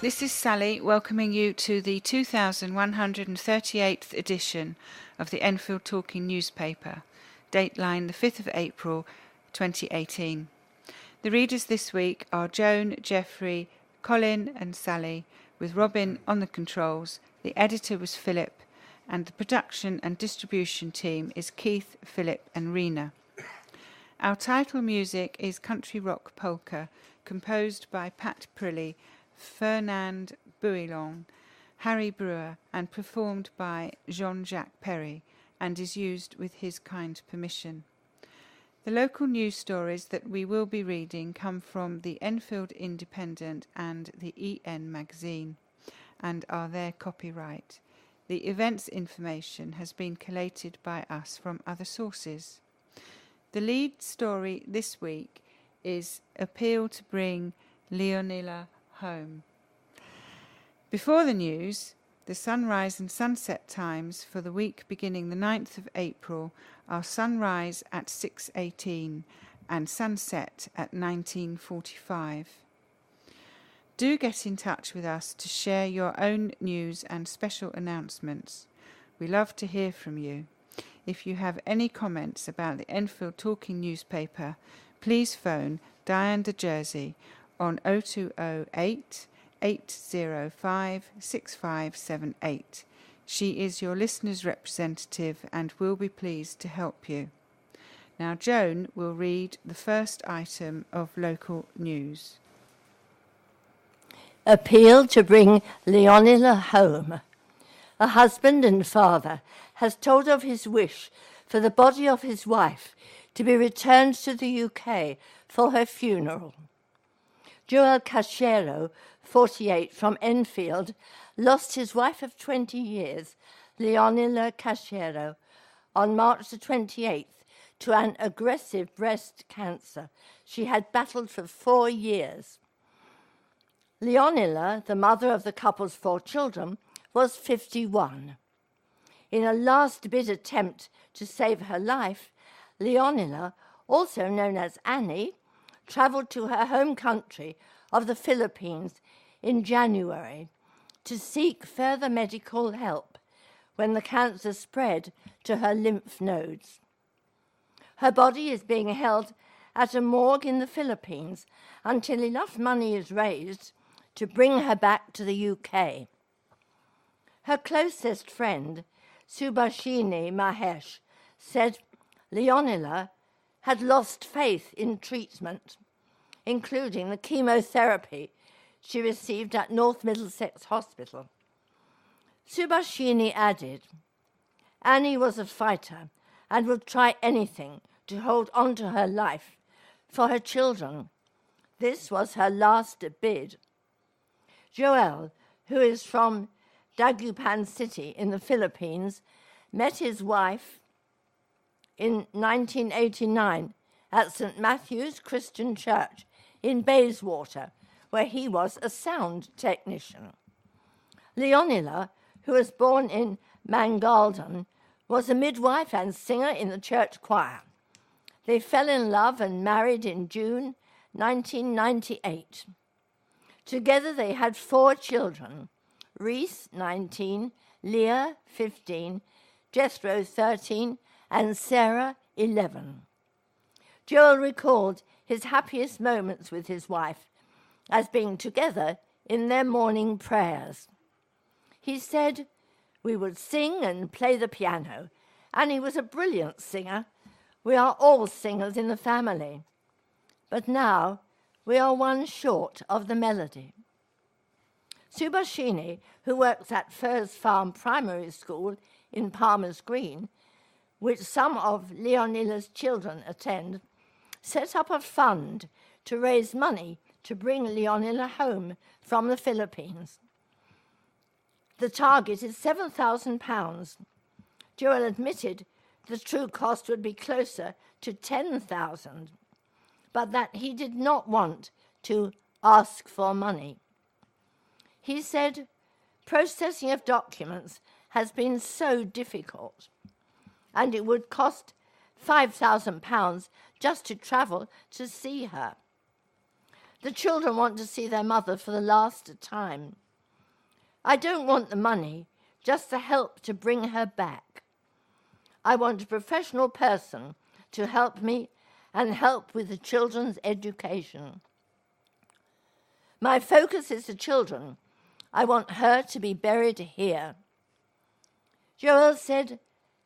This is Sally welcoming you to the 2138th edition of the Enfield Talking newspaper, Dateline the 5th of April 2018. The readers this week are Joan, Geoffrey, Colin and Sally, with Robin on the controls. The editor was Phillip, and the production and distribution team is Keith, Phillip and Reena. Our title music is Country Rock Polka, composed by Pat Prilly, Fernand Bouillon, Harry Brewer, and performed by Jean-Jacques Perry, and is used with his kind permission. The local news stories that we will be reading come from the Enfield Independent and the EN magazine, and are their copyright. The events information has been collated by us from other sources. The lead story this week is Appeal to Bring Leonilla Home. Before the news, the sunrise and sunset times for the week beginning the 9th of April are sunrise at 6:18 and sunset at 19:45. Do get in touch with us to share your own news and special announcements. We love to hear from you. If you have any comments about the Enfield Talking newspaper, please phone Diane de Jersey on 0208 805 6578. She is your listener's representative and will be pleased to help you. Now Joan will read the first item of local news. Appeal to bring Leonilla home. A husband and father has told of his wish for the body of his wife to be returned to the UK for her funeral. Joel Cachero, 48, from Enfield, lost his wife of 20 years, Leonilla Cachero, on March the 28th to an aggressive breast cancer she had battled for 4 years. Leonilla, the mother of the couple's 4 children, was 51. In a last-bid attempt to save her life, Leonilla, also known as Annie, travelled to her home country of the Philippines in January to seek further medical help when the cancer spread to her lymph nodes. Her body is being held at a morgue in the Philippines until enough money is raised to bring her back to the UK. Her closest friend, Subhashini Mahesh, said Leonilla had lost faith in treatment, including the chemotherapy she received at North Middlesex Hospital. Subhashini added, Annie was a fighter and would try anything to hold on to her life for her children. This was her last bid. Joel, who is from Dagupan City in the Philippines, met his wife in 1989 at St. Matthew's Christian Church in Bayswater, where he was a sound technician. Leonilla, who was born in Mangaldan, was a midwife and singer in the church choir. They fell in love and married in June 1998. Together they had 4 children, Reese, 19, Leah, 15, Jethro, 13, and Sarah, 11. Joel recalled his happiest moments with his wife as being together in their morning prayers. He said, we would sing and play the piano, and he was a brilliant singer. We are all singers in the family. But now we are one short of the melody. Subhashini, who works at Firs Farm Primary School in Palmer's Green, which some of Leonilla's children attend, set up a fund to raise money to bring Leonilla home from the Philippines. The target is £7,000. Joel admitted the true cost would be closer to £10,000, but that he did not want to ask for money. He said, processing of documents has been so difficult, and it would cost £5,000 just to travel to see her. The children want to see their mother for the last time. I don't want the money, just the help to bring her back. I want a professional person to help me and help with the children's education. My focus is the children. I want her to be buried here. Joel said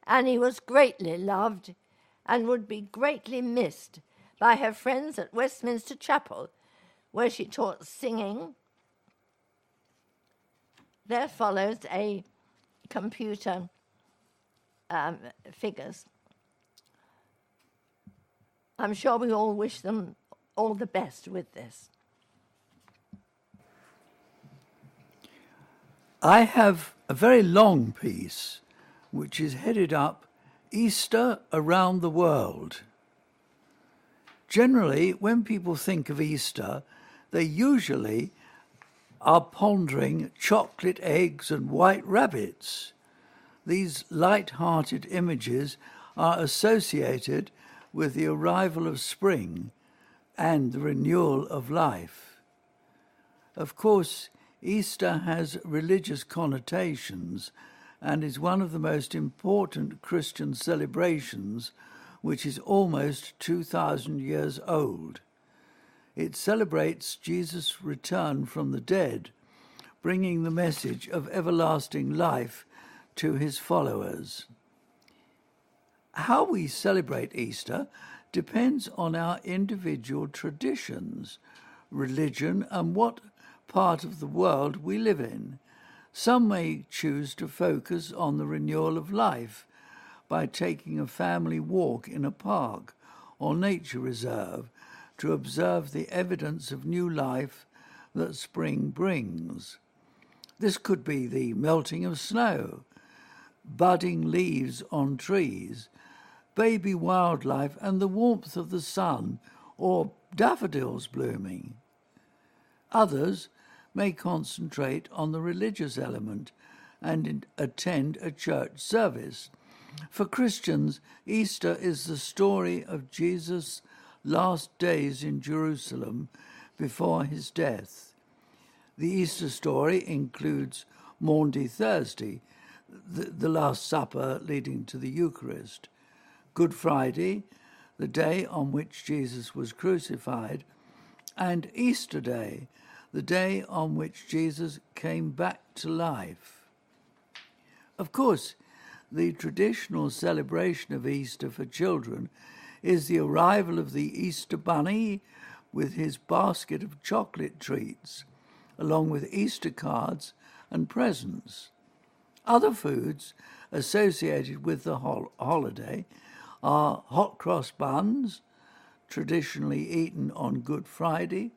Annie was greatly loved and would be greatly missed by her friends at Westminster Chapel, where she taught singing. There follows a computer figures. I'm sure we all wish them all the best with this. I have a very long piece which is headed up Easter Around the World. Generally, when people think of Easter, they usually are pondering chocolate eggs and white rabbits. These light-hearted images are associated with the arrival of spring and the renewal of life. Of course, Easter has religious connotations and is one of the most important Christian celebrations, which is almost 2,000 years old. It celebrates Jesus' return from the dead, bringing the message of everlasting life to his followers. How we celebrate Easter depends on our individual traditions, religion, and what part of the world we live in. Some may choose to focus on the renewal of life by taking a family walk in a park or nature reserve to observe the evidence of new life that spring brings. This could be the melting of snow, budding leaves on trees, baby wildlife and the warmth of the sun, or daffodils blooming. Others may concentrate on the religious element and attend a church service. For Christians, Easter is the story of Jesus' last days in Jerusalem before his death. The Easter story includes Maundy Thursday, the Last Supper leading to the Eucharist, Good Friday, the day on which Jesus was crucified, and Easter Day, the day on which Jesus came back to life. Of course, the traditional celebration of Easter for children is the arrival of the Easter Bunny with his basket of chocolate treats, along with Easter cards and presents. Other foods associated with the holiday are hot cross buns, traditionally eaten on Good Friday,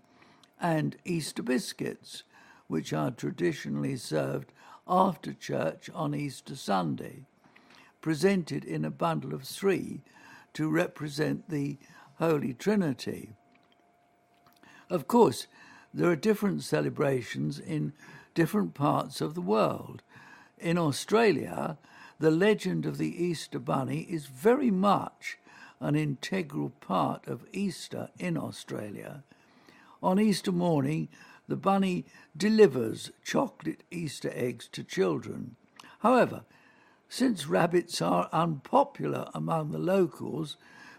and Easter biscuits, which are traditionally served after church on Easter Sunday, presented in a bundle of 3 to represent the Holy Trinity. Of course, there are different celebrations in different parts of the world. In Australia, the legend of the Easter Bunny is very much an integral part of Easter in Australia. On Easter morning, the bunny delivers chocolate Easter eggs to children. However, since rabbits are unpopular among the locals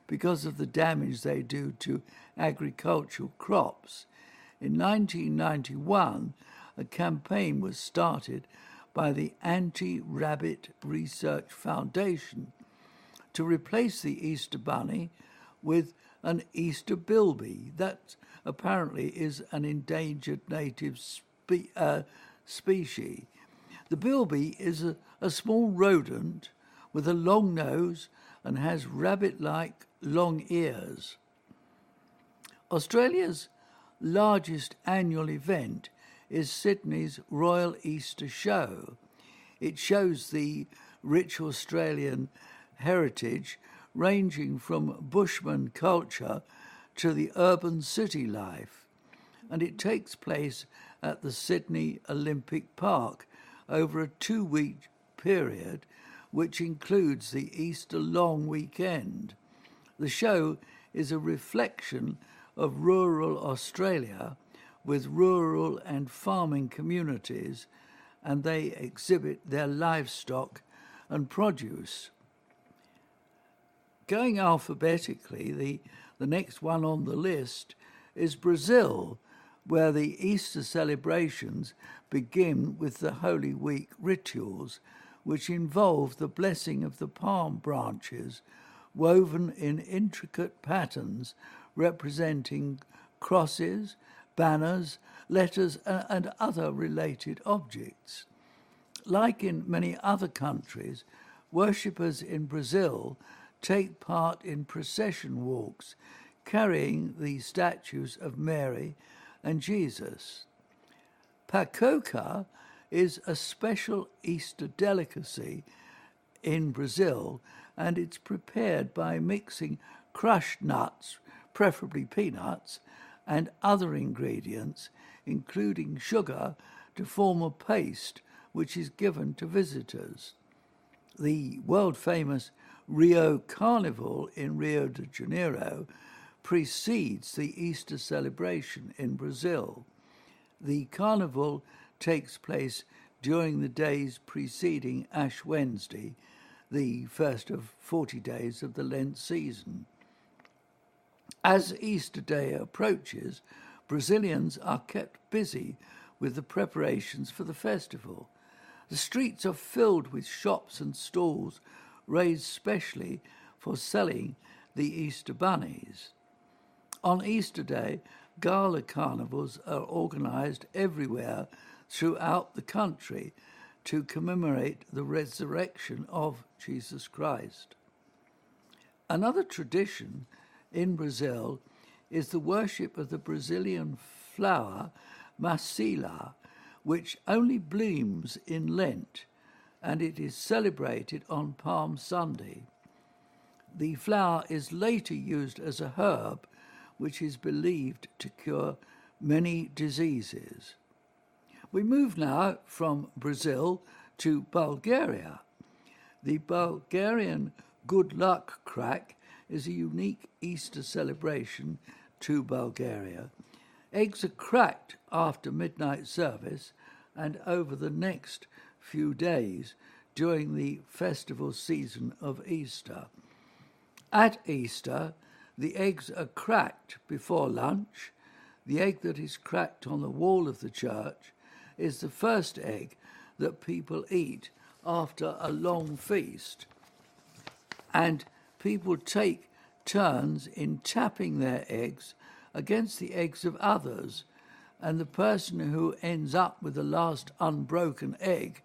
because of the damage they do to agricultural crops, in 1991 a campaign was started by the Anti-Rabbit Research Foundation to replace the Easter Bunny with an Easter bilby. That apparently is an endangered native species. The bilby is a small rodent with a long nose and has rabbit-like long ears. Australia's largest annual event is Sydney's Royal Easter Show. It shows the rich Australian heritage ranging from bushman culture to the urban city life, and it takes place at the Sydney Olympic Park over a 2-week period, which includes the Easter long weekend. The show is a reflection of rural Australia with rural and farming communities, and they exhibit their livestock and produce. Going alphabetically, the next one on the list is Brazil, where the Easter celebrations begin with the Holy Week rituals, which involve the blessing of the palm branches woven in intricate patterns representing crosses, banners, letters, and other related objects. Like in many other countries, worshippers in Brazil take part in procession walks carrying the statues of Mary and Jesus. Pacoca is a special Easter delicacy in Brazil, and it's prepared by mixing crushed nuts, preferably peanuts, and other ingredients, including sugar, to form a paste which is given to visitors. The world-famous Rio Carnival in Rio de Janeiro precedes the Easter celebration in Brazil. The carnival takes place during the days preceding Ash Wednesday, the first of 40 days of the Lent season. As Easter Day approaches, Brazilians are kept busy with the preparations for the festival. The streets are filled with shops and stalls raised specially for selling the Easter bunnies. On Easter Day, gala carnivals are organised everywhere throughout the country to commemorate the resurrection of Jesus Christ. Another tradition in Brazil is the worship of the Brazilian flower Macila, which only blooms in Lent, and it is celebrated on Palm Sunday. The flower is later used as a herb, which is believed to cure many diseases. We move now from Brazil to Bulgaria. The Bulgarian Good Luck Crack is a unique Easter celebration to Bulgaria. Eggs are cracked after midnight service and over the next few days during the festival season of Easter. At Easter, the eggs are cracked before lunch. The egg that is cracked on the wall of the church is the first egg that people eat after a long feast. And people take turns in tapping their eggs against the eggs of others, and the person who ends up with the last unbroken egg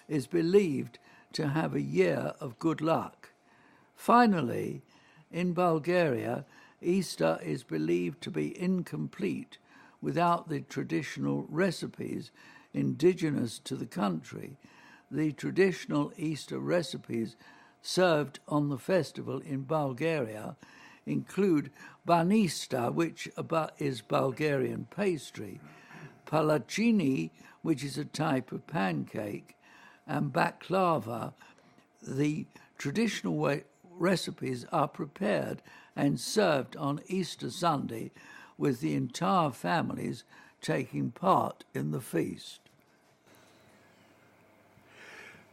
is believed to have a year of good luck. Finally, in Bulgaria, Easter is believed to be incomplete without the traditional recipes indigenous to the country. The traditional Easter recipes served on the festival in Bulgaria include banista, which is Bulgarian pastry, palachini, which is a type of pancake, and baklava. The traditional recipes are prepared and served on Easter Sunday, with the entire families taking part in the feast.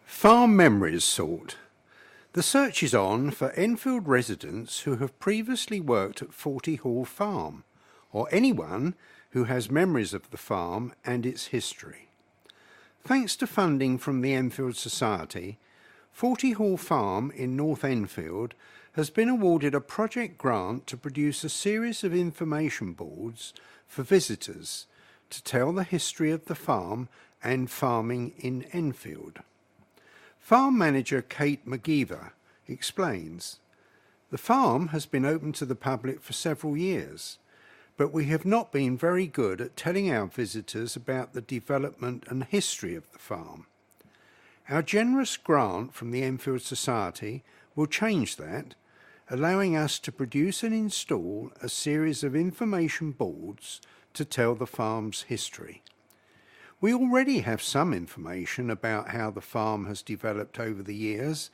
Farm memories sought. The search is on for Enfield residents who have previously worked at 40 Hall Farm, or anyone who has memories of the farm and its history. Thanks to funding from the Enfield Society, 40 Hall Farm in North Enfield has been awarded a project grant to produce a series of information boards for visitors to tell the history of the farm and farming in Enfield. Farm manager Kate McGeever explains, "The farm has been open to the public for several years, but we have not been very good at telling our visitors about the development and history of the farm. Our generous grant from the Enfield Society will change that, allowing us to produce and install a series of information boards to tell the farm's history. We already have some information about how the farm has developed over the years,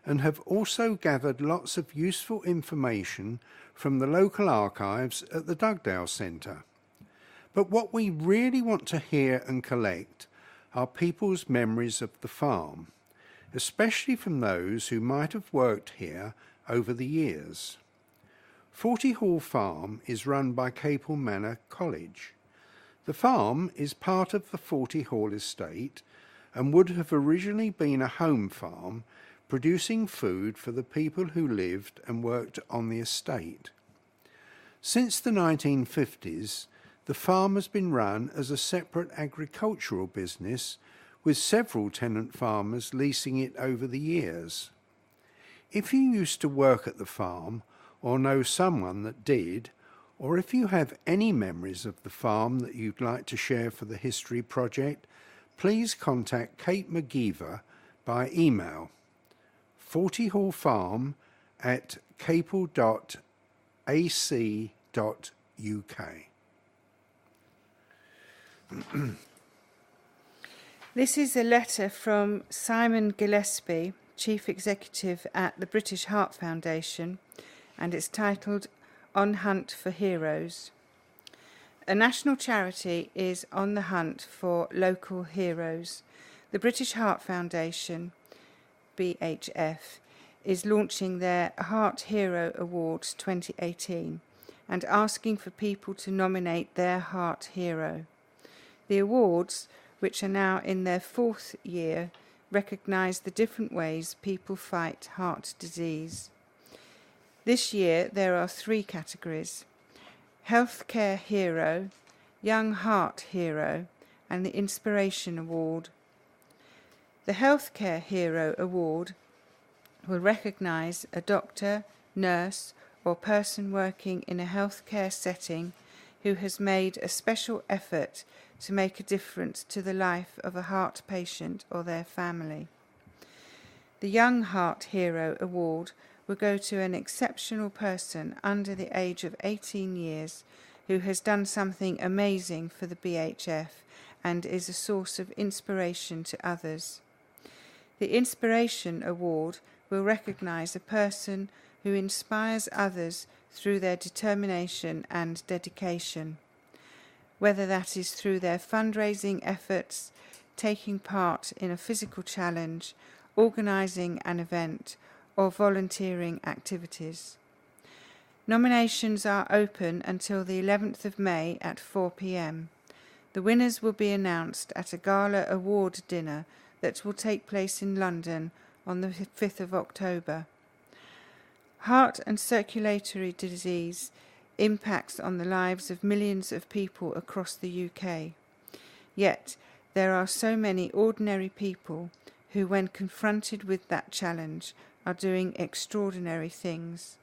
and have also gathered lots of useful information from the local archives at the Dugdale Centre. But what we really want to hear and collect are people's memories of the farm, especially from those who might have worked here over the years. 40 Hall Farm is run by Capel Manor College. The farm is part of the 40 Hall estate and would have originally been a home farm, producing food for the people who lived and worked on the estate. Since the 1950s, the farm has been run as a separate agricultural business, with several tenant farmers leasing it over the years. If you used to work at the farm, or know someone that did, or if you have any memories of the farm that you'd like to share for the History Project, please contact Kate McGeever by email 40hallfarm@capel.ac.uk. This is a letter from Simon Gillespie, Chief Executive at the British Heart Foundation, and it's titled On Hunt for Heroes. A national charity is on the hunt for local heroes. The British Heart Foundation, BHF, is launching their Heart Hero Awards 2018 and asking for people to nominate their heart hero. The awards, which are now in their 4th year, recognise the different ways people fight heart disease. This year there are 3 categories: Healthcare Hero, Young Heart Hero, and the Inspiration Award. The Healthcare Hero Award will recognise a doctor, nurse, or person working in a healthcare setting who has made a special effort to make a difference to the life of a heart patient or their family. The Young Heart Hero Award will go to an exceptional person under the age of 18 years who has done something amazing for the BHF and is a source of inspiration to others. The Inspiration Award will recognise a person who inspires others through their determination and dedication, whether that is through their fundraising efforts, taking part in a physical challenge, organising an event, or volunteering activities. Nominations are open until the 11th of May at 4 p.m. The winners will be announced at a gala award dinner that will take place in London on the 5th of October. Heart and circulatory disease impacts on the lives of millions of people across the UK. Yet there are so many ordinary people who, when confronted with that challenge, are doing extraordinary things.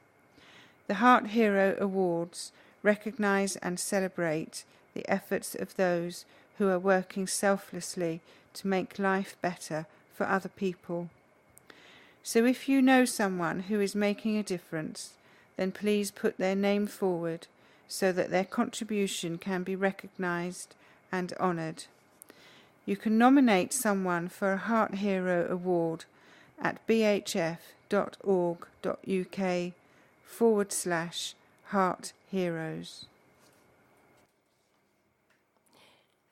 The Heart Hero Awards recognise and celebrate the efforts of those who are working selflessly to make life better for other people. So if you know someone who is making a difference, then please put their name forward so that their contribution can be recognised and honoured. You can nominate someone for a Heart Hero Award at bhf.org.uk/Heart Heroes.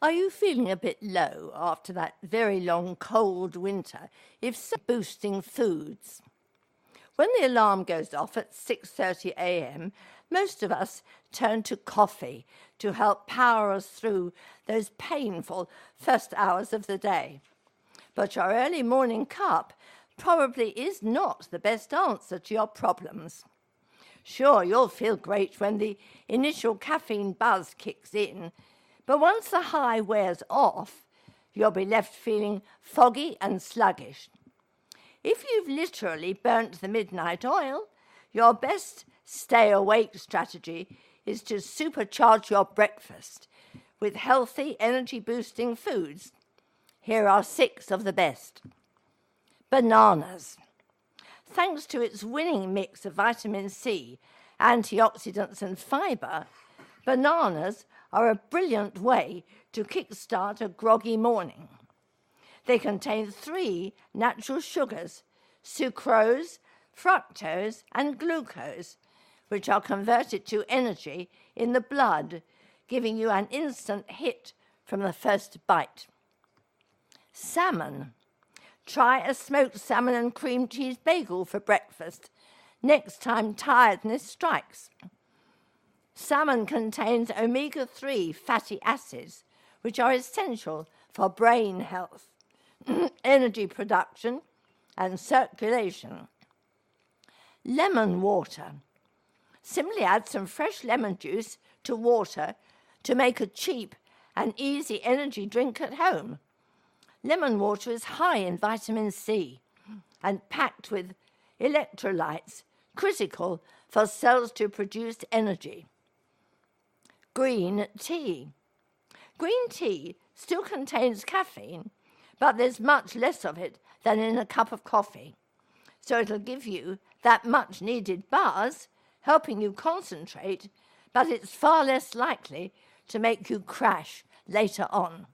Are you feeling a bit low after that very long cold winter? If so, boosting foods. When the alarm goes off at 6:30 a.m, most of us turn to coffee to help power us through those painful first hours of the day. But your early morning cup probably is not the best answer to your problems. Sure, you'll feel great when the initial caffeine buzz kicks in, but once the high wears off, you'll be left feeling foggy and sluggish. If you've literally burnt the midnight oil, your best stay-awake strategy is to supercharge your breakfast with healthy, energy-boosting foods. Here are 6 of the best. Bananas. Thanks to its winning mix of vitamin C, antioxidants and fibre, bananas are a brilliant way to kickstart a groggy morning. They contain 3 natural sugars, sucrose, fructose, and glucose, which are converted to energy in the blood, giving you an instant hit from the first bite. Salmon. Try a smoked salmon and cream cheese bagel for breakfast next time tiredness strikes. Salmon contains omega-3 fatty acids, which are essential for brain health, energy production, and circulation. Lemon water. Simply add some fresh lemon juice to water to make a cheap and easy energy drink at home. Lemon water is high in vitamin C and packed with electrolytes critical for cells to produce energy. Green tea. Green tea still contains caffeine, but there's much less of it than in a cup of coffee. So it'll give you that much needed buzz, helping you concentrate, but it's far less likely to make you crash later on.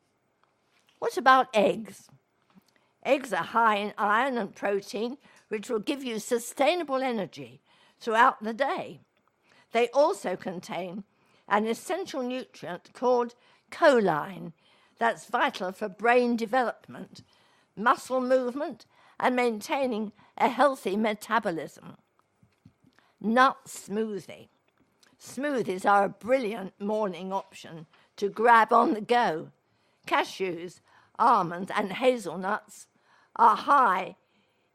What about eggs? Eggs are high in iron and protein, which will give you sustainable energy throughout the day. They also contain an essential nutrient called choline that's vital for brain development, muscle movement, and maintaining a healthy metabolism. Nut smoothie. Smoothies are a brilliant morning option to grab on the go. Cashews, almonds, and hazelnuts are high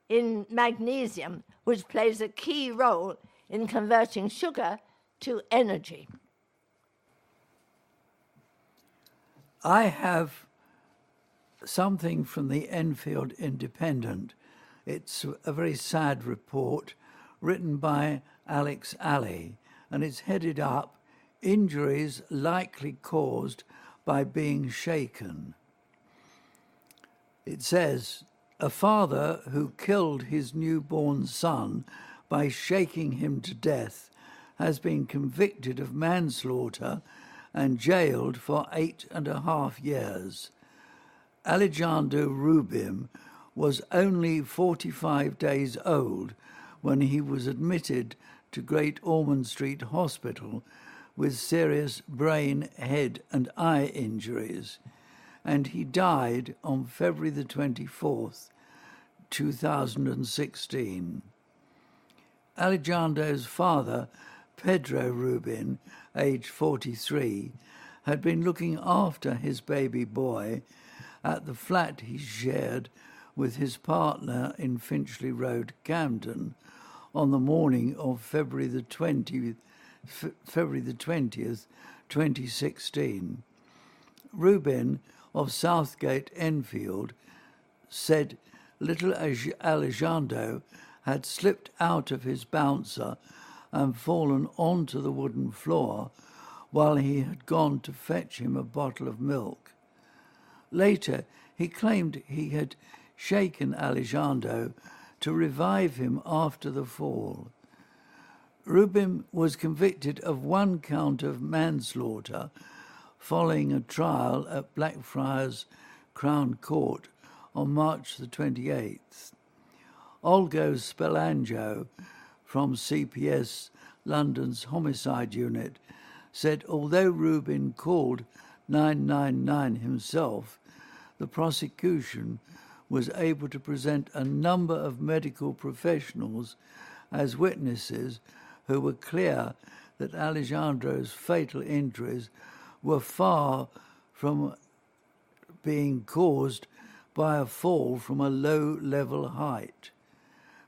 in magnesium, which plays a key role in converting sugar to energy. I have something from the Enfield Independent. It's a very sad report written by Alex Alley, and it's headed up, "Injuries Likely Caused by Being Shaken." It says, a father who killed his newborn son by shaking him to death has been convicted of manslaughter and jailed for 8.5 years. Alejandro Rubin was only 45 days old when he was admitted to Great Ormond Street Hospital with serious brain, head and eye injuries, and he died on February the 24th, 2016. Alejandro's father, Pedro Rubin, aged 43, had been looking after his baby boy at the flat he shared with his partner in Finchley Road, Camden, on the morning of February the 20th, 2016. Rubin of Southgate, Enfield, said little Alejandro had slipped out of his bouncer and fallen onto the wooden floor while he had gone to fetch him a bottle of milk. Later, he claimed he had shaken Alejandro to revive him after the fall. Rubin was convicted of 1 count of manslaughter following a trial at Blackfriars Crown Court on March the 28th. Olgo Spelanjo from CPS London's homicide unit said although Rubin called 999 himself, the prosecution was able to present a number of medical professionals as witnesses who were clear that Alejandro's fatal injuries were far from being caused by a fall from a low-level height.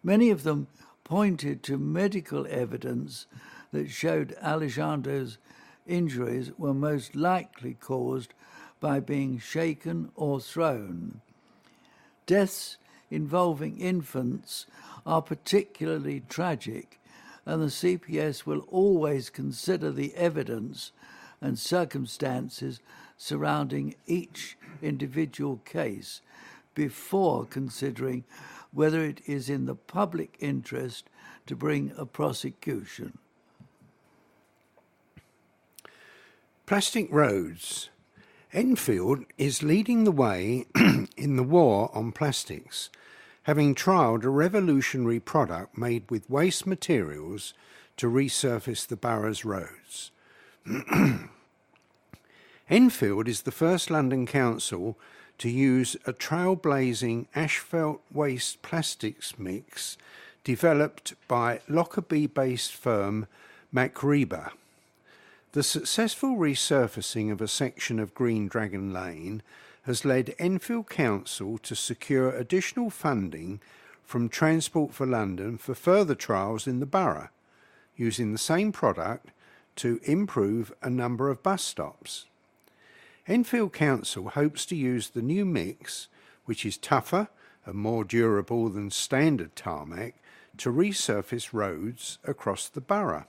Many of them pointed to medical evidence that showed Alejandro's injuries were most likely caused by being shaken or thrown. Deaths involving infants are particularly tragic, and the CPS will always consider the evidence and circumstances surrounding each individual case before considering whether it is in the public interest to bring a prosecution. Plastic roads. Enfield is leading the way in the war on plastics, having trialled a revolutionary product made with waste materials to resurface the borough's roads. Enfield is the first London council to use a trailblazing asphalt waste plastics mix developed by Lockerbie-based firm Macreba. The successful resurfacing of a section of Green Dragon Lane has led Enfield Council to secure additional funding from Transport for London for further trials in the borough, using the same product to improve a number of bus stops. Enfield Council hopes to use the new mix, which is tougher and more durable than standard tarmac, to resurface roads across the borough.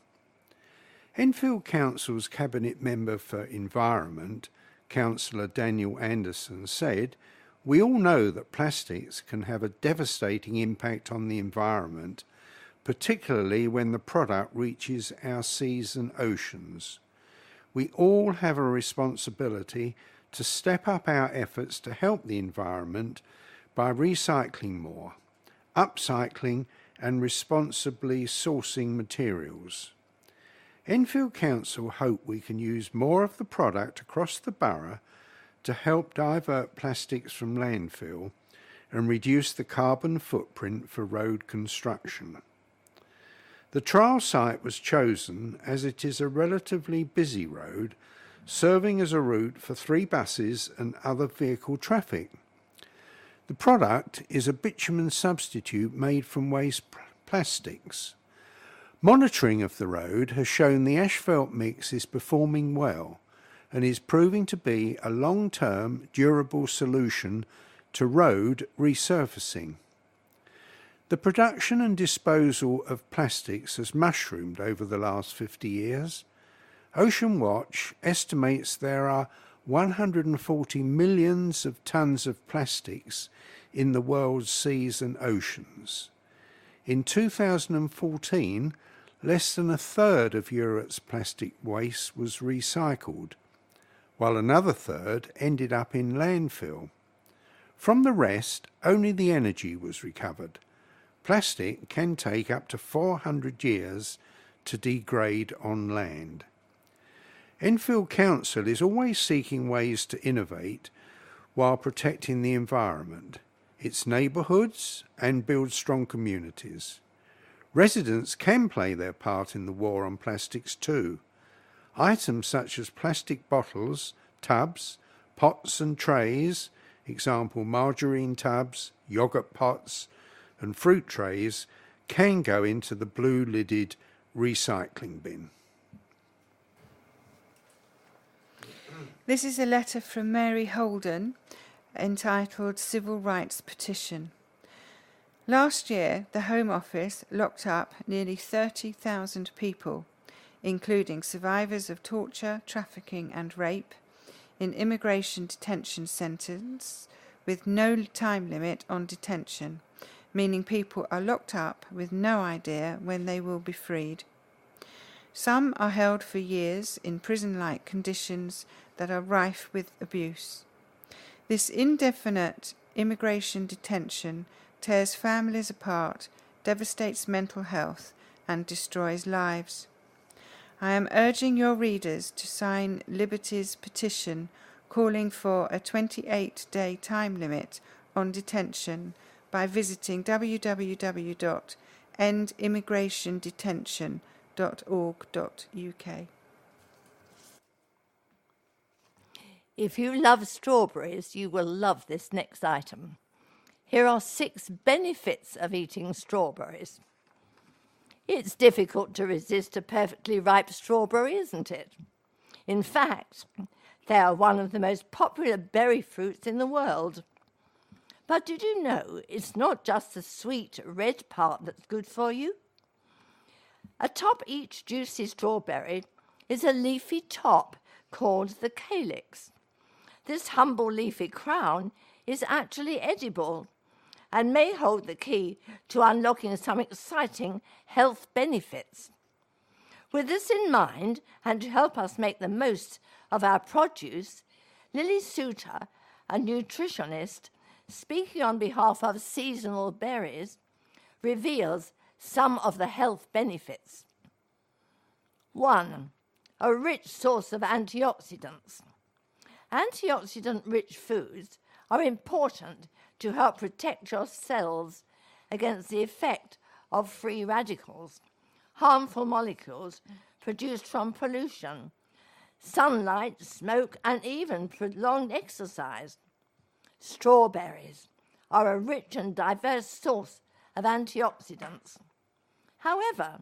Enfield Council's Cabinet Member for Environment, Councillor Daniel Anderson, said, "We all know that plastics can have a devastating impact on the environment, particularly when the product reaches our seas and oceans. We all have a responsibility to step up our efforts to help the environment by recycling more, upcycling and responsibly sourcing materials. Enfield Council hope we can use more of the product across the borough to help divert plastics from landfill and reduce the carbon footprint for road construction." The trial site was chosen as it is a relatively busy road, serving as a route for 3 buses and other vehicle traffic. The product is a bitumen substitute made from waste plastics. Monitoring of the road has shown the asphalt mix is performing well and is proving to be a long-term, durable solution to road resurfacing. The production and disposal of plastics has mushroomed over the last 50 years. Ocean Watch estimates there are 140 millions of tonnes of plastics in the world's seas and oceans. In 2014, less than a third of Europe's plastic waste was recycled, while another third ended up in landfill. From the rest, only the energy was recovered. Plastic can take up to 400 years to degrade on land. Enfield Council is always seeking ways to innovate while protecting the environment, its neighbourhoods, and build strong communities. Residents can play their part in the war on plastics too. Items such as plastic bottles, tubs, pots and trays, example margarine tubs, yoghurt pots and fruit trays, can go into the blue-lidded recycling bin. This is a letter from Mary Holden entitled Civil Rights Petition. Last year, the Home Office locked up nearly 30,000 people, including survivors of torture, trafficking and rape, in immigration detention centres with no time limit on detention, meaning people are locked up with no idea when they will be freed. Some are held for years in prison-like conditions that are rife with abuse. This indefinite immigration detention tears families apart, devastates mental health, and destroys lives. I am urging your readers to sign Liberty's petition calling for a 28-day time limit on detention by visiting www.endimmigrationdetention.org.uk. If you love strawberries, you will love this next item. Here are 6 benefits of eating strawberries. It's difficult to resist a perfectly ripe strawberry, isn't it? In fact, they are one of the most popular berry fruits in the world. But did you know it's not just the sweet red part that's good for you? Atop each juicy strawberry is a leafy top called the calyx. This humble leafy crown is actually edible and may hold the key to unlocking some exciting health benefits. With this in mind, and to help us make the most of our produce, Lillie Souter, a nutritionist, speaking on behalf of seasonal berries, reveals some of the health benefits. 1. A rich source of antioxidants. Antioxidant-rich foods are important to help protect your cells against the effect of free radicals, harmful molecules produced from pollution, sunlight, smoke, and even prolonged exercise. Strawberries are a rich and diverse source of antioxidants. However,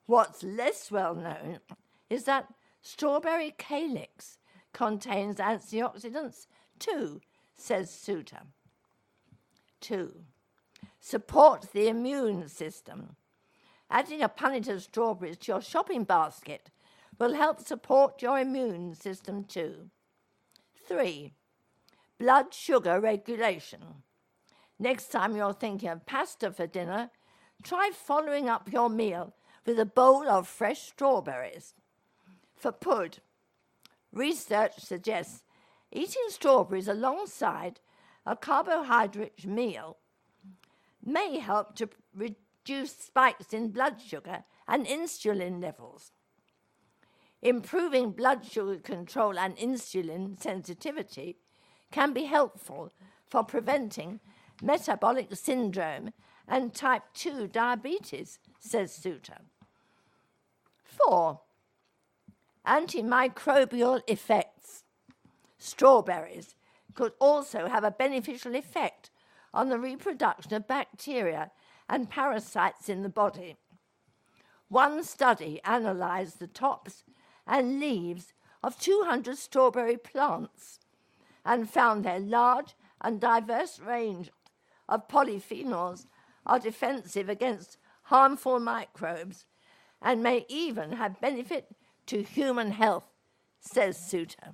what's less well known is that strawberry calyx contains antioxidants too, says Souter. 2. Supports the immune system. Adding a punnet of strawberries to your shopping basket will help support your immune system too. 3. Blood sugar regulation. Next time you're thinking of pasta for dinner, try following up your meal with a bowl of fresh strawberries. For pud, research suggests eating strawberries alongside a carbohydrate meal may help to reduce spikes in blood sugar and insulin levels. Improving blood sugar control and insulin sensitivity can be helpful for preventing metabolic syndrome and type 2 diabetes, says Souter. 4. Antimicrobial effects. Strawberries could also have a beneficial effect on the reproduction of bacteria and parasites in the body. One study analysed the tops and leaves of 200 strawberry plants and found their large and diverse range of polyphenols are defensive against harmful microbes and may even have benefit to human health, says Souter.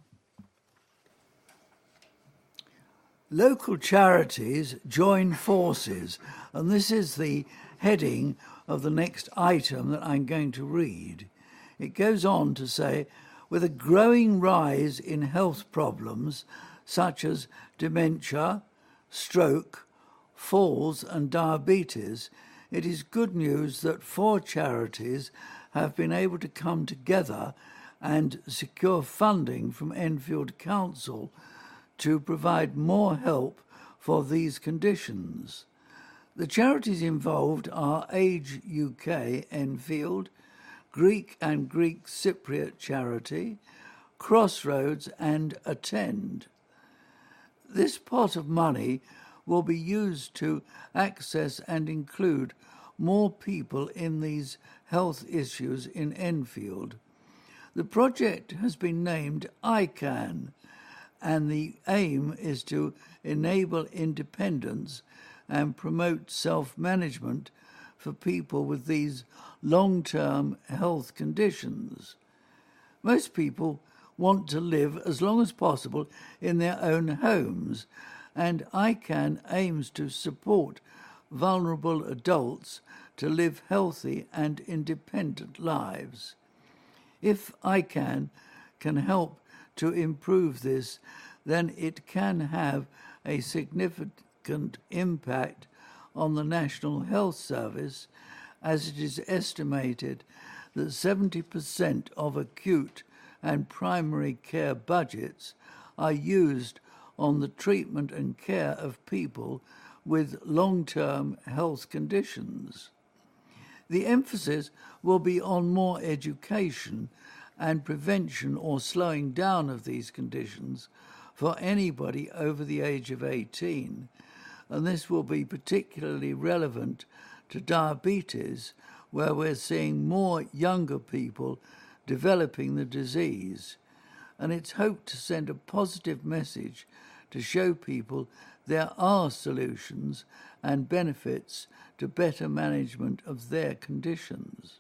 Local charities join forces, and this is the heading of the next item that I'm going to read. It goes on to say, with a growing rise in health problems such as dementia, stroke, falls and diabetes, it is good news that 4 charities have been able to come together and secure funding from Enfield Council to provide more help for these conditions. The charities involved are Age UK Enfield, Greek and Greek Cypriot Charity, Crossroads and Attend. This pot of money will be used to access and include more people in these health issues in Enfield. The project has been named ICAN, and the aim is to enable independence and promote self-management for people with these long-term health conditions. Most people want to live as long as possible in their own homes, and ICAN aims to support vulnerable adults to live healthy and independent lives. If ICAN can help to improve this, then it can have a significant impact on the National Health Service, as it is estimated that 70% of acute and primary care budgets are used on the treatment and care of people with long-term health conditions. The emphasis will be on more education and prevention or slowing down of these conditions for anybody over the age of 18, and this will be particularly relevant to diabetes, where we're seeing more younger people developing the disease, and it's hoped to send a positive message to show people there are solutions and benefits to better management of their conditions.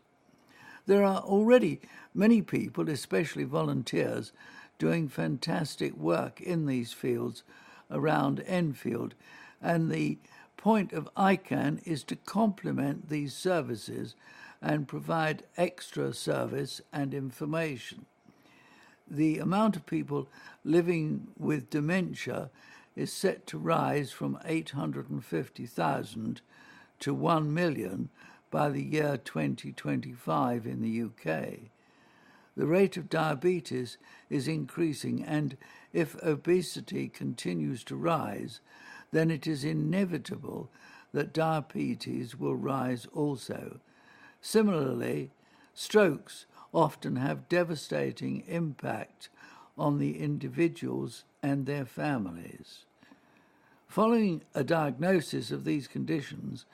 There are already many people, especially volunteers, doing fantastic work in these fields around Enfield, and the point of ICAN is to complement these services and provide extra service and information. The amount of people living with dementia is set to rise from 850,000 to 1 million by the year 2025 in the UK. The rate of diabetes is increasing, and if obesity continues to rise, then it is inevitable that diabetes will rise also. Similarly, strokes often have devastating impact on the individuals and their families. Following a diagnosis of these conditions,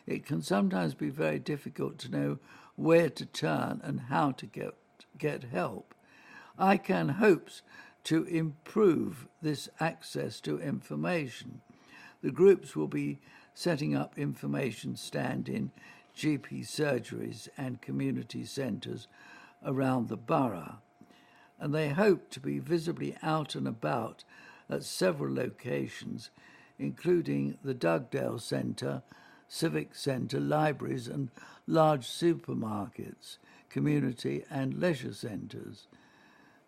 it can sometimes be very difficult to know where to turn and how to get help. ICANN hopes to improve this access to information. The groups will be setting up information stand in GP surgeries and community centres around the borough, and they hope to be visibly out and about at several locations, including the Dugdale Centre, Civic Centre, libraries and large supermarkets, community and leisure centres.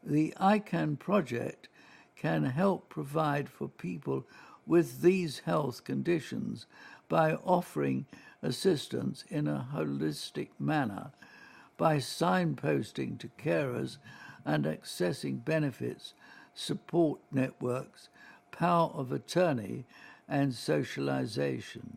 The ICANN project can help provide for people with these health conditions by offering assistance in a holistic manner, by signposting to carers and accessing benefits, support networks, power of attorney, and socialisation.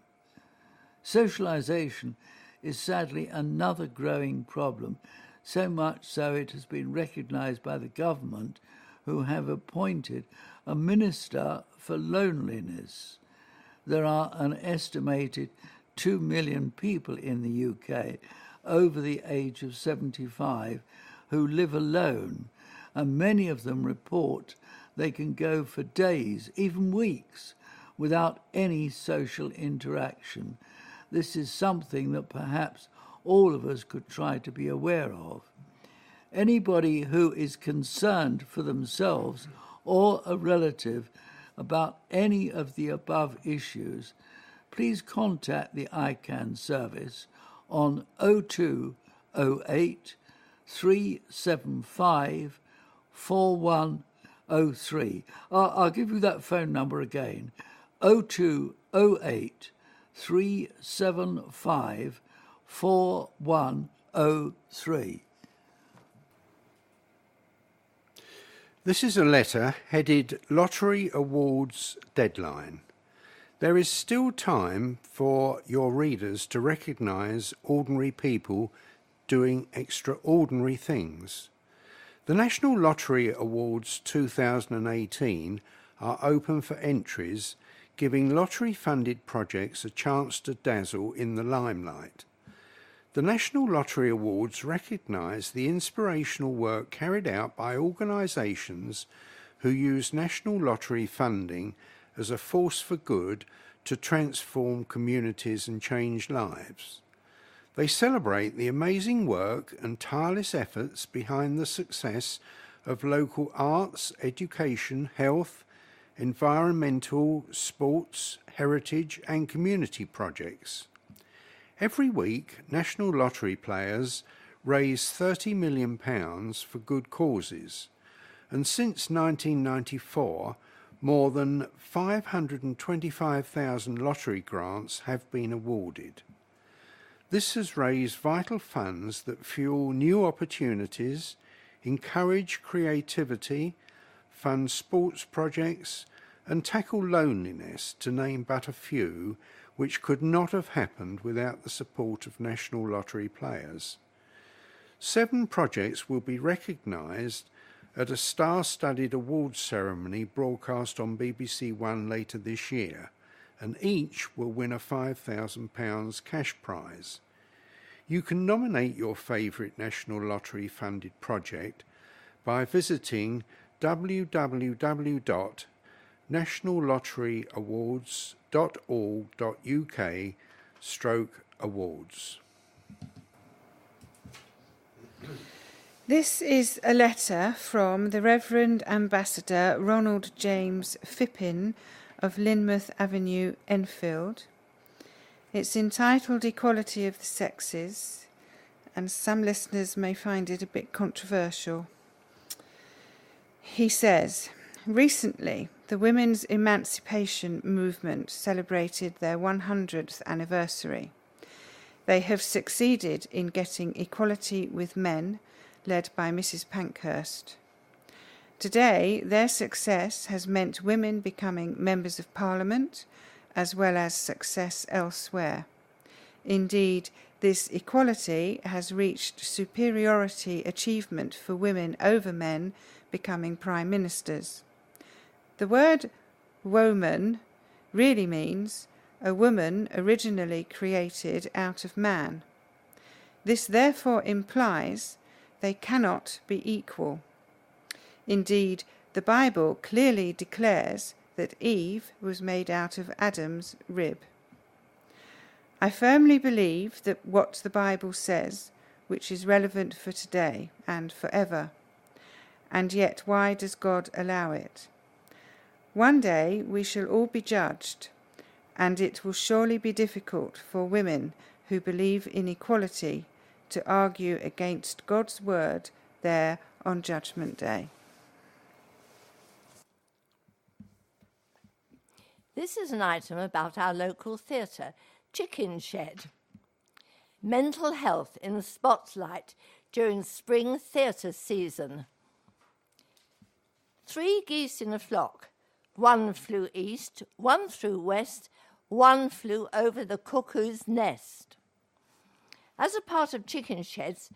Socialisation is sadly another growing problem, so much so it has been recognised by the government, who have appointed a minister for loneliness. There are an estimated 2 million people in the UK over the age of 75 who live alone, and many of them report they can go for days, even weeks, without any social interaction. This is something that perhaps all of us could try to be aware of. Anybody who is concerned for themselves or a relative about any of the above issues, please contact the ICANN service on 0208 375 4103. I'll give you that phone number again, 0208 375 4103. This is a letter headed Lottery Awards Deadline. There is still time for your readers to recognise ordinary people doing extraordinary things. The National Lottery Awards 2018 are open for entries, giving lottery-funded projects a chance to dazzle in the limelight. The National Lottery Awards recognise the inspirational work carried out by organisations who use national lottery funding as a force for good to transform communities and change lives. They celebrate the amazing work and tireless efforts behind the success of local arts, education, health, environmental, sports, heritage and community projects. Every week, national lottery players raise £30 million for good causes, and since 1994, more than 525,000 lottery grants have been awarded. This has raised vital funds that fuel new opportunities, encourage creativity, fund sports projects, and tackle loneliness, to name but a few, which could not have happened without the support of national lottery players. 7 projects will be recognised at a star-studded awards ceremony broadcast on BBC One later this year, and each will win a £5,000 cash prize. You can nominate your favourite National Lottery-funded project by visiting www.nationallotteryawards.org.uk/awards. This is a letter from the Reverend Ambassador Ronald James Phippen of Lynmouth Avenue, Enfield. It's entitled Equality of the Sexes, and some listeners may find it a bit controversial. He says, recently, The women's emancipation movement celebrated their 100th anniversary. They have succeeded in getting equality with men, led by Mrs. Pankhurst. Today, their success has meant women becoming members of Parliament, as well as success elsewhere. Indeed, this equality has reached superiority achievement for women over men becoming prime ministers. The word woman really means a woman originally created out of man. This therefore implies they cannot be equal. Indeed, the Bible clearly declares that Eve was made out of Adam's rib. I firmly believe that what the Bible says, which is relevant for today and forever. And yet, why does God allow it? One day we shall all be judged, and it will surely be difficult for women who believe in equality to argue against God's word there on Judgment Day. This is an item about our local theatre, Chickenshed. Mental health in the spotlight during spring theatre season. 3 geese in a flock. 1 flew east, 1 flew west, 1 flew over the cuckoo's nest. As a part of Chickenshed's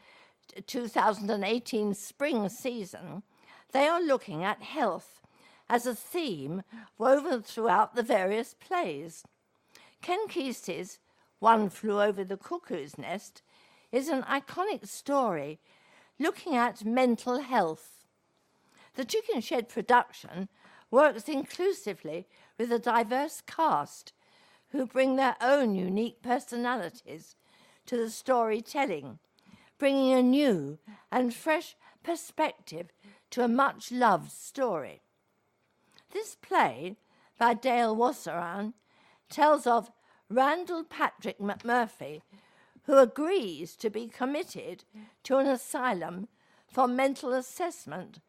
2018 spring season, they are looking at health as a theme woven throughout the various plays. Ken Kesey's 1 Flew Over the Cuckoo's Nest is an iconic story looking at mental health. The Chickenshed production works inclusively with a diverse cast who bring their own unique personalities to the storytelling, bringing a new and fresh perspective to a much-loved story. This play, by Dale Wasseran, tells of Randall Patrick McMurphy, who agrees to be committed to an asylum for mental assessment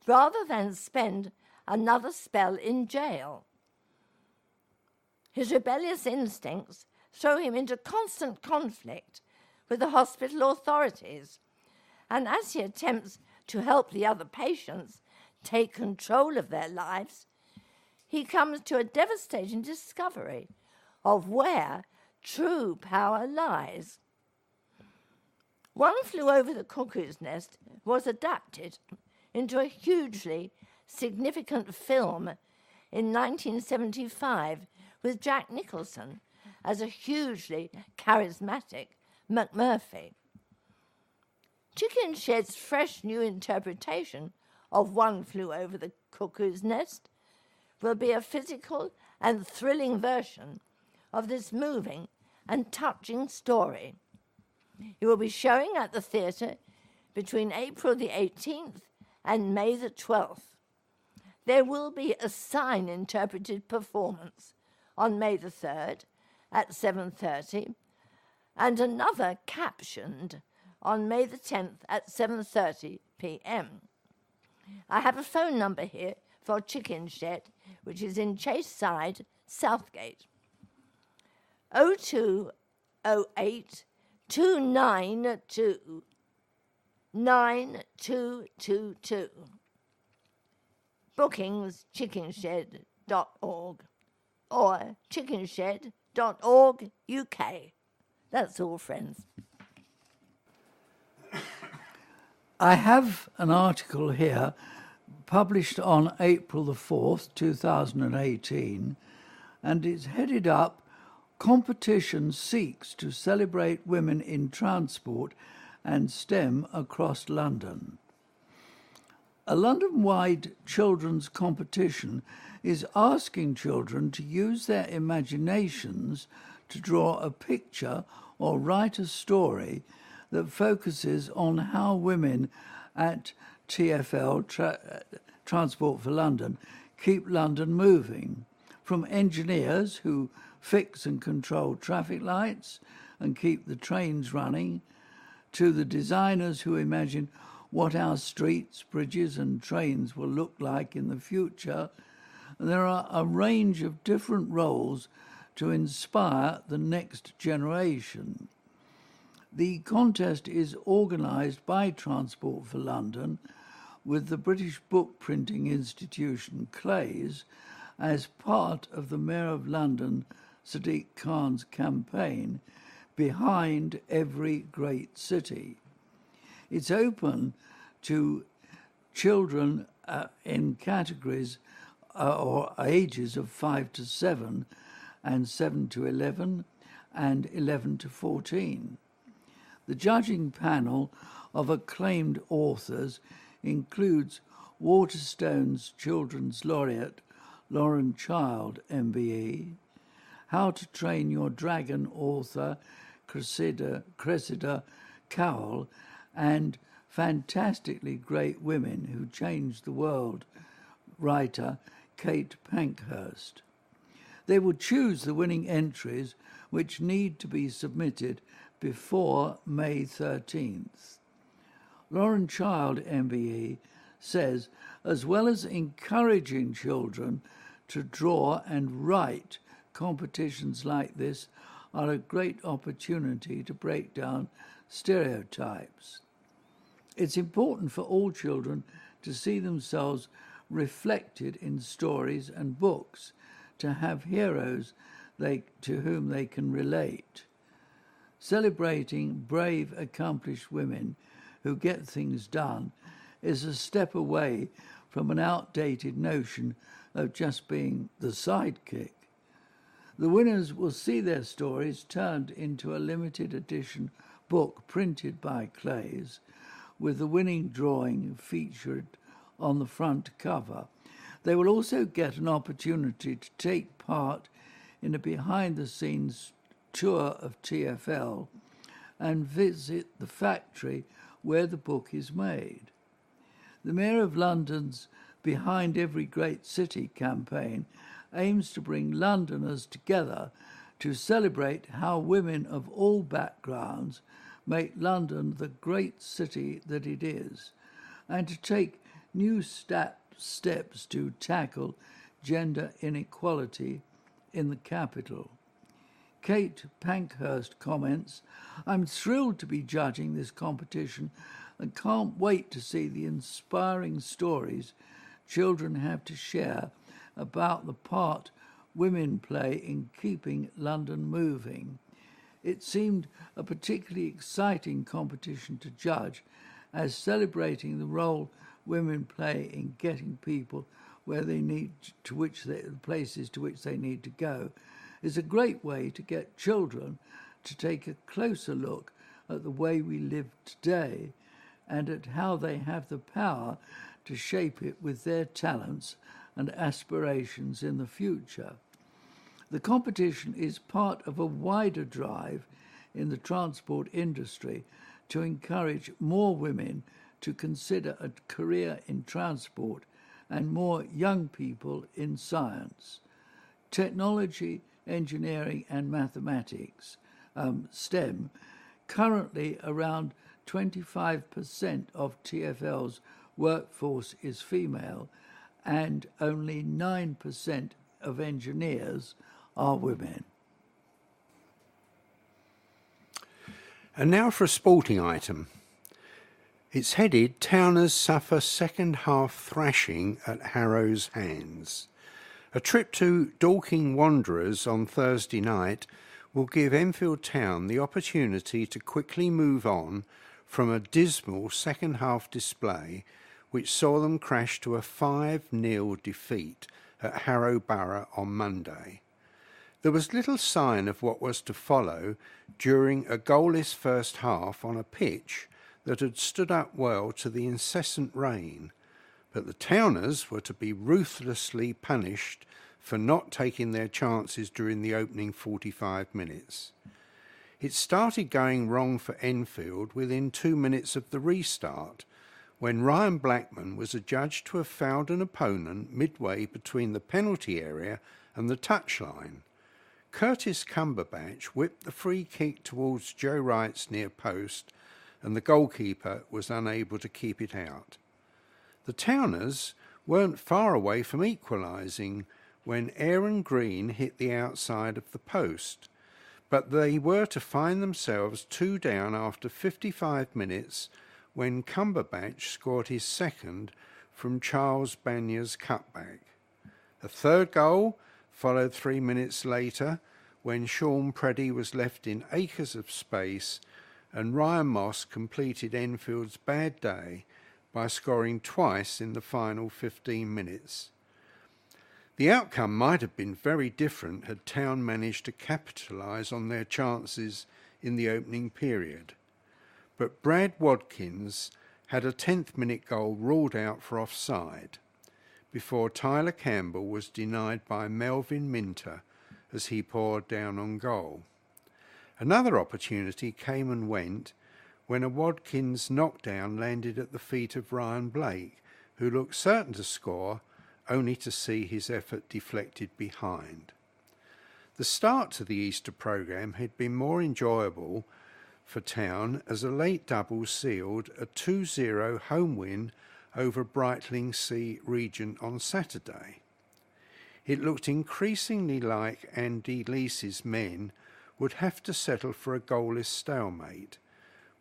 rather than spend another spell in jail. His rebellious instincts throw him into constant conflict with the hospital authorities, and as he attempts to help the other patients take control of their lives, he comes to a devastating discovery of where true power lies. 1 Flew Over the Cuckoo's Nest was adapted into a hugely significant film in 1975 with Jack Nicholson as a hugely charismatic McMurphy. Chickenshed's fresh new interpretation of 1 Flew Over the Cuckoo's Nest will be a physical and thrilling version of this moving and touching story. It will be showing at the theatre between April the 18th and May the 12th. There will be a sign-interpreted performance on May the 3rd at 7:30 and another captioned on May the 10th at 7:30 p.m. I have a phone number here for Chickenshed, which is in Chase Side, Southgate. 0208 292 9222. Bookings chickenshed.org or chickenshed.org UK. That's all, friends. I have an article here published on April the 4th, 2018, and it's headed up, Competition Seeks to Celebrate Women in Transport and STEM Across London. A London-wide children's competition is asking children to use their imaginations to draw a picture or write a story that focuses on how women at TfL, Transport for London, keep London moving, from engineers who fix and control traffic lights and keep the trains running, to the designers who imagine what our streets, bridges and trains will look like in the future, and there are a range of different roles to inspire the next generation. The contest is organised by Transport for London with the British book printing institution Clays as part of the Mayor of London Sadiq Khan's campaign Behind Every Great City. It's open to children in categories or ages of 5 to 7 and 7 to 11 and 11 to 14. The judging panel of acclaimed authors includes Waterstone's Children's Laureate Lauren Child, MBE, How to Train Your Dragon author Cressida Cowell, and Fantastically Great Women Who Changed the World writer Kate Pankhurst. They will choose the winning entries, which need to be submitted before May 13th. Lauren Child, MBE, says, as well as encouraging children to draw and write, competitions like this are a great opportunity to break down stereotypes. It's important for all children to see themselves reflected in stories and books, to have heroes to whom they can relate. Celebrating brave, accomplished women who get things done is a step away from an outdated notion of just being the sidekick. The winners will see their stories turned into a limited edition book printed by Clays, with the winning drawing featured on the front cover. They will also get an opportunity to take part in a behind-the-scenes tour of TfL and visit the factory where the book is made. The Mayor of London's Behind Every Great City campaign aims to bring Londoners together to celebrate how women of all backgrounds make London the great city that it is, and to take new steps to tackle gender inequality in the capital. Kate Pankhurst comments, I'm thrilled to be judging this competition and can't wait to see the inspiring stories children have to share about the part women play in keeping London moving. It seemed a particularly exciting competition to judge, as celebrating the role women play in getting people where they need places to which they need to go is a great way to get children to take a closer look at the way we live today and at how they have the power to shape it with their talents and aspirations in the future. The competition is part of a wider drive in the transport industry to encourage more women to consider a career in transport and more young people in science. Technology, engineering and mathematics, STEM, currently around 25% of TfL's workforce is female and only 9% of engineers are women. And now for a sporting item. It's headed, Towners suffer second half thrashing at Harrow's hands. A trip to Dorking Wanderers on Thursday night will give Enfield Town the opportunity to quickly move on from a dismal second half display which saw them crash to a 5-0 defeat at Harrow Borough on Monday. There was little sign of what was to follow during a goalless first half on a pitch that had stood up well to the incessant rain, but the Towners were to be ruthlessly punished for not taking their chances during the opening 45 minutes. It started going wrong for Enfield within 2 minutes of the restart, when Ryan Blackman was adjudged to have fouled an opponent midway between the penalty area and the touchline. Curtis Cumberbatch whipped the free kick towards Joe Wright's near post, and the goalkeeper was unable to keep it out. The Towners weren't far away from equalising when Aaron Green hit the outside of the post, but they were to find themselves 2 down after 55 minutes when Cumberbatch scored his second from Charles Banya's cutback. A third goal followed 3 minutes later when Sean Preddy was left in acres of space and Ryan Moss completed Enfield's bad day by scoring twice in the final 15 minutes. The outcome might have been very different had Town managed to capitalise on their chances in the opening period. But Brad Wadkins had a 10th minute goal ruled out for offside before Tyler Campbell was denied by Melvin Minter as he poured down on goal. Another opportunity came and went when a Wadkins knockdown landed at the feet of Ryan Blake, who looked certain to score, only to see his effort deflected behind. The start to the Easter programme had been more enjoyable for Town as a late double sealed a 2-0 home win over Brightlingsea Regent on Saturday. It looked increasingly like Andy Leese's men would have to settle for a goalless stalemate,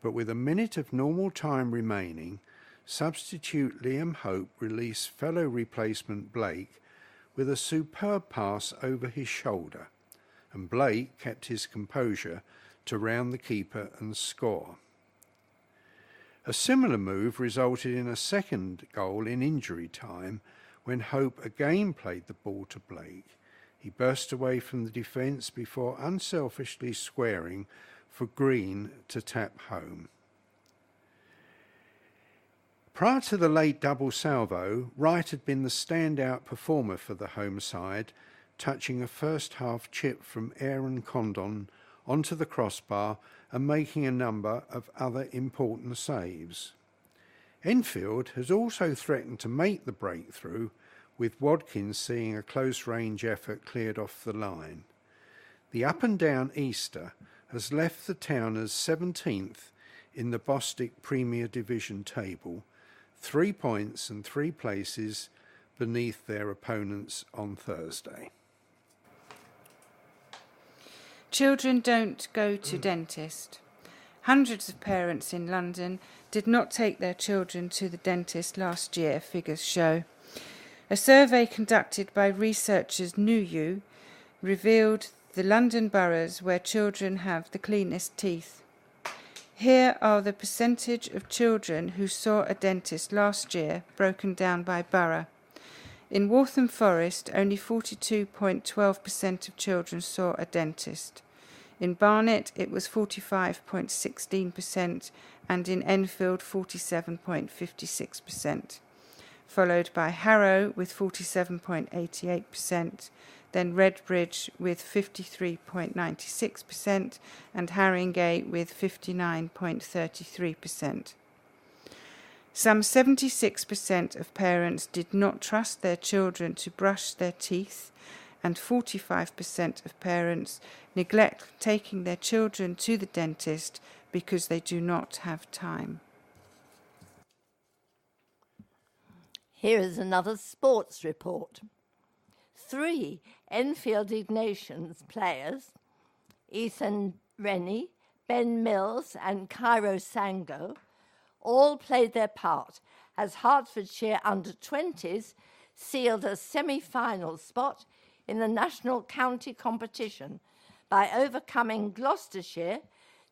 but with a minute of normal time remaining, substitute Liam Hope released fellow replacement Blake with a superb pass over his shoulder, and Blake kept his composure to round the keeper and score. A similar move resulted in a second goal in injury time when Hope again played the ball to Blake. He burst away from the defence before unselfishly squaring for Green to tap home. Prior to the late double salvo, Wright had been the standout performer for the home side, touching a first-half chip from Aaron Condon onto the crossbar and making a number of other important saves. Enfield has also threatened to make the breakthrough, with Wadkins seeing a close-range effort cleared off the line. The up-and-down Easter has left the Towners 17th in the Bostik Premier Division table, 3 points and 3 places beneath their opponents on Thursday. Children don't go to dentist. Hundreds of parents in London did not take their children to the dentist last year, figures show. A survey conducted by researchers NUU revealed the London boroughs where children have the cleanest teeth. Here are the percentage of children who saw a dentist last year, broken down by borough. In Waltham Forest, only 42.12% of children saw a dentist. In Barnet, it was 45.16%, and in Enfield, 47.56%, followed by Harrow with 47.88%, then Redbridge with 53.96%, and Haringey with 59.33%. Some 76% of parents did not trust their children to brush their teeth, and 45% of parents neglect taking their children to the dentist because they do not have time. Here is another sports report. 3 Enfield Ignations players, Ethan Rennie, Ben Mills and Cairo Sango, all played their part as Hertfordshire under-20s sealed a semi-final spot in the national county competition by overcoming Gloucestershire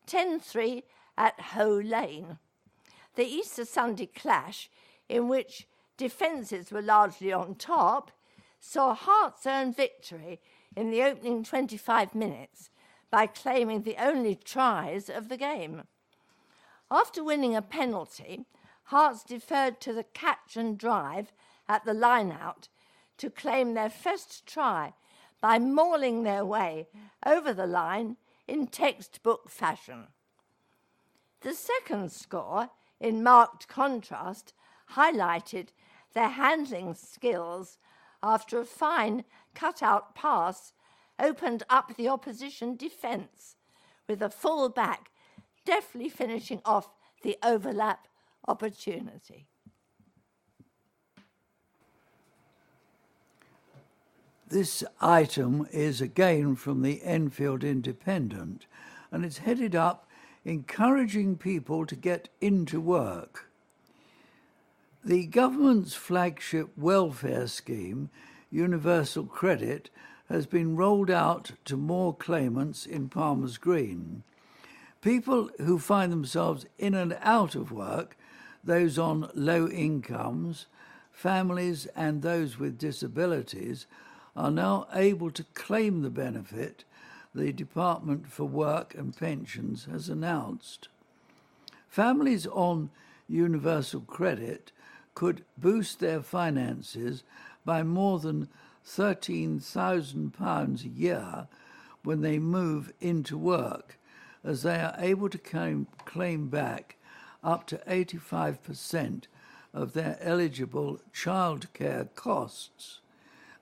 10-3 at Hoe Lane. The Easter Sunday clash, in which defences were largely on top, saw Hearts earn victory in the opening 25 minutes by claiming the only tries of the game. After winning a penalty, Hearts deferred to the catch and drive at the line-out to claim their first try by mauling their way over the line in textbook fashion. The second score, in marked contrast, highlighted their handling skills after a fine cut-out pass opened up the opposition defence, with a full-back deftly finishing off the overlap opportunity. This item is again from the Enfield Independent, and it's headed up encouraging people to get into work. The government's flagship welfare scheme, Universal Credit, has been rolled out to more claimants in Palmer's Green. People who find themselves in and out of work, those on low incomes, families and those with disabilities, are now able to claim the benefit the Department for Work and Pensions has announced. Families on Universal Credit could boost their finances by more than £13,000 a year when they move into work, as they are able to claim back up to 85% of their eligible childcare costs.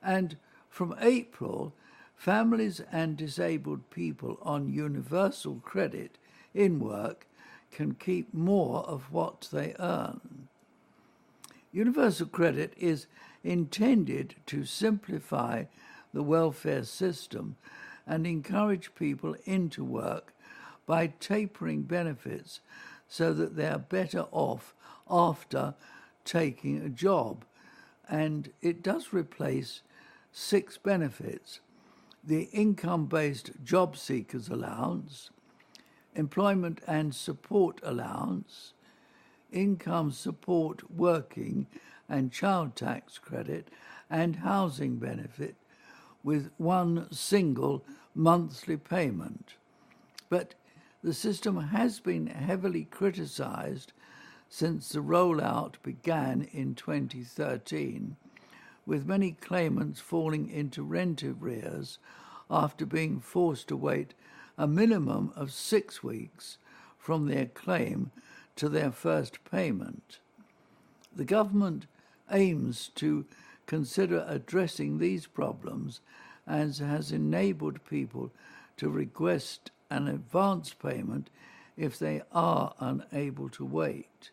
And from April, families and disabled people on Universal Credit in work can keep more of what they earn. Universal Credit is intended to simplify the welfare system and encourage people into work by tapering benefits so that they are better off after taking a job. And it does replace 6 benefits: the income-based job seekers allowance, employment and support allowance, income support working and child tax credit, and housing benefit, with one single monthly payment. But the system has been heavily criticised since the rollout began in 2013, with many claimants falling into rent arrears after being forced to wait a minimum of 6 weeks from their claim to their first payment. The government aims to consider addressing these problems and has enabled people to request an advance payment if they are unable to wait.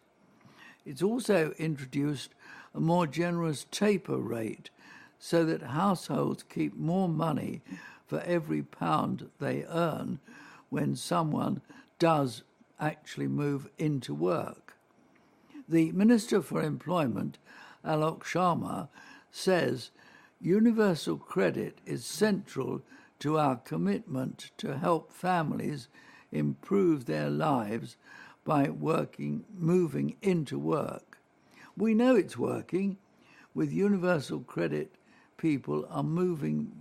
It's also introduced a more generous taper rate so that households keep more money for every pound they earn when someone does actually move into work. The Minister for Employment, Alok Sharma, says Universal Credit is central to our commitment to help families improve their lives by moving into work. We know it's working. With Universal Credit, people are moving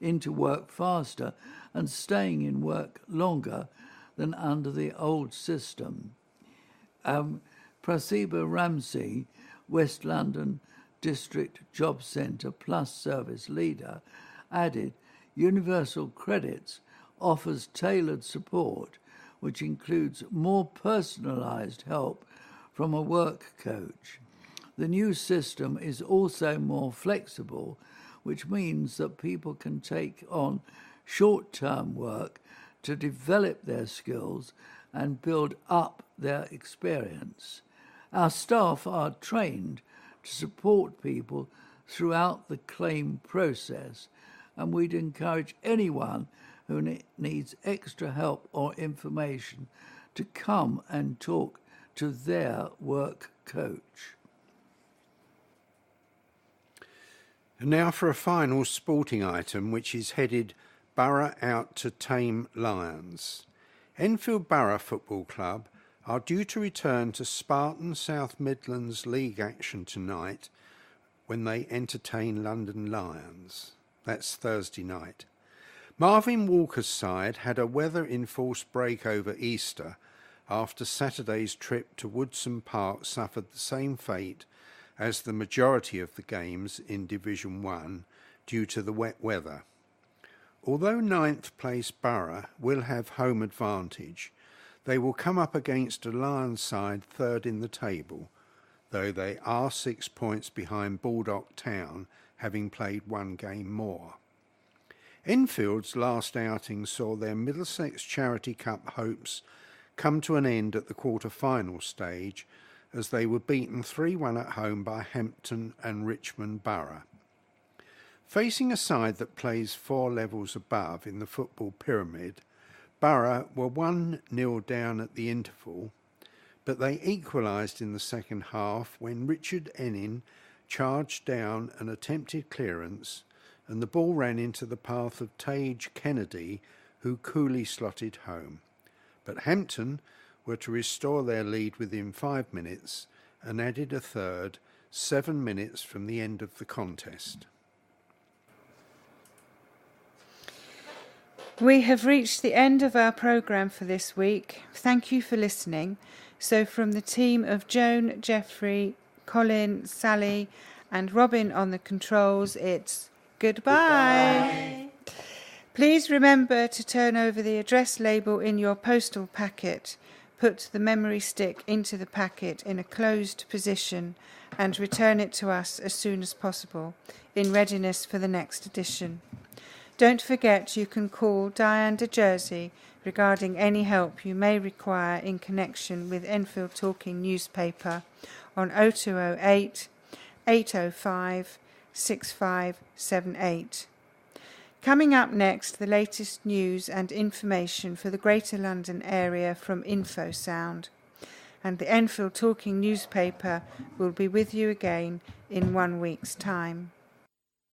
into work faster and staying in work longer than under the old system. Pratibha Ramsey, West London District Job Centre Plus Service Leader, added, Universal Credits offers tailored support, which includes more personalised help from a work coach. The new system is also more flexible, which means that people can take on short-term work to develop their skills and build up their experience. Our staff are trained to support people throughout the claim process, and we'd encourage anyone who needs extra help or information to come and talk to their work coach. And now for a final sporting item, which is headed Borough out to tame lions. Enfield Borough Football Club are due to return to Spartan South Midlands League action tonight when they entertain London Lions. That's Thursday night. Marvin Walker's side had a weather-enforced break over Easter after Saturday's trip to Woodson Park suffered the same fate as the majority of the games in Division 1 due to the wet weather. Although 9th place Borough will have home advantage, they will come up against a Lions side third in the table, though they are 6 points behind Baldock Town, having played 1 game more. Enfield's last outing saw their Middlesex Charity Cup hopes come to an end at the quarter-final stage as they were beaten 3-1 at home by Hampton and Richmond Borough. Facing a side that plays 4 levels above in the football pyramid, Borough were 1-0 down at the interval, but they equalised in the second half when Richard Ennin charged down an attempted clearance and the ball ran into the path of Tage Kennedy, who coolly slotted home. But Hampton were to restore their lead within 5 minutes and added a third 7 minutes from the end of the contest. We have reached the end of our programme for this week. Thank you for listening. So from the team of Joan, Geoffrey, Colin, Sally and Robin on the controls, it's goodbye. Please remember to turn over the address label in your postal packet, put the memory stick into the packet in a closed position and return it to us as soon as possible, in readiness for the next edition. Don't forget you can call Diane de Jersey regarding any help you may require in connection with Enfield Talking newspaper on 0208 805 6578. Coming up next, the latest news and information for the Greater London area from InfoSound. And the Enfield Talking newspaper will be with you again in 1 week's time.